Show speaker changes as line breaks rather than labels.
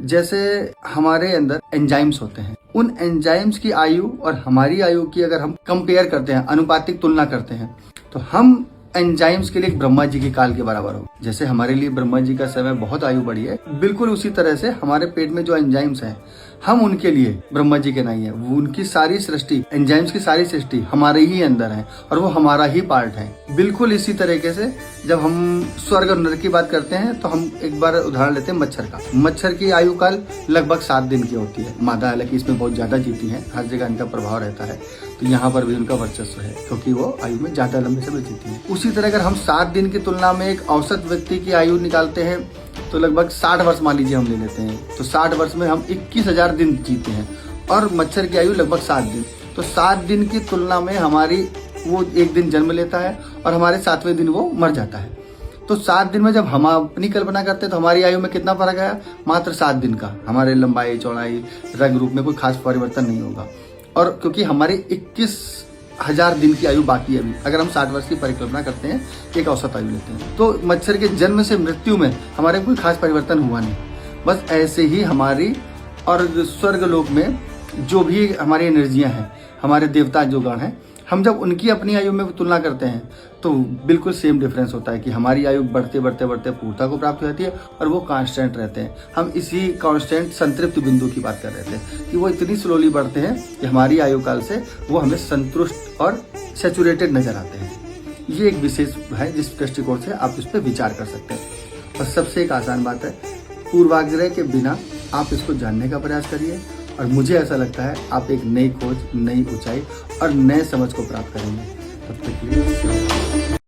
जैसे हमारे अंदर एंजाइम्स होते हैं, उन एंजाइम्स की आयु और हमारी आयु की अगर हम कंपेयर करते हैं, अनुपातिक तुलना करते हैं, तो हम एंजाइम्स के लिए ब्रह्मा जी की काल के बराबर हो। जैसे हमारे लिए ब्रह्मा जी का समय बहुत आयु बढ़ी है, बिल्कुल उसी तरह से हमारे पेट में जो एंजाइम्स हैं, हम उनके लिए ब्रह्मा जी के नहीं है। वो उनकी सारी सृष्टि, एंजाइम्स की सारी सृष्टि हमारे ही अंदर है और वो हमारा ही पार्ट है। बिल्कुल इसी तरीके से जब हम स्वर्ग और नरक की बात करते हैं तो हम एक बार उदाहरण लेते हैं मच्छर का। मच्छर की आयु काल लगभग 7 दिन की होती है। मादा हालांकि इसमें बहुत ज्यादा जीती है, हर जगह इनका प्रभाव रहता है, तो यहाँ पर भी उनका वर्चस्व है क्योंकि वो आयु में ज्यादा लंबे समय जीती है। उसी तरह अगर हम 7 दिन की तुलना में एक औसत व्यक्ति की आयु निकालते हैं तो लगभग 60 वर्ष मान लीजिए हम ले लेते हैं, तो 60 वर्ष में हम 21,000 दिन जीते हैं और मच्छर की आयु लगभग 7 दिन। तो 7 दिन की तुलना में हमारी वो एक दिन जन्म लेता है और हमारे 7वें दिन वो मर जाता है। तो 7 दिन में जब हम अपनी कल्पना करते हैं तो हमारी आयु में कितना फर्क आया? मात्र 7 दिन का। हमारे लंबाई, चौड़ाई, रंग रूप में कोई खास परिवर्तन नहीं होगा। और क्योंकि हमारे 21,000 दिन की आयु बाकी है अभी, अगर हम 60 वर्ष की परिकल्पना करते हैं, एक औसत आयु लेते हैं, तो मच्छर के जन्म से मृत्यु में हमारे कोई खास परिवर्तन हुआ नहीं। बस ऐसे ही हमारी और स्वर्ग लोक में जो भी हमारी एनर्जियां हैं, हमारे देवता जो गण हैं, हम जब उनकी अपनी आयु में तुलना करते हैं तो बिल्कुल सेम डिफरेंस होता है कि हमारी आयु बढ़ते बढ़ते बढ़ते पूर्णता को प्राप्त हो जाती है और वो कांस्टेंट रहते हैं। हम इसी कांस्टेंट संतृप्त बिंदु की बात कर रहे थे कि वो इतनी स्लोली बढ़ते हैं कि हमारी आयु काल से वो हमें संतुष्ट और सैचुरेटेड नजर आते हैं। ये एक विशेष है जिस दृष्टिकोण से आप इस पर विचार कर सकते हैं। और सबसे एक आसान बात है, पूर्वाग्रह के बिना आप इसको जानने का प्रयास करिए और मुझे ऐसा लगता है आप एक नई खोज, नई ऊंचाई और नए समझ को प्राप्त करेंगे। तब तक के लिए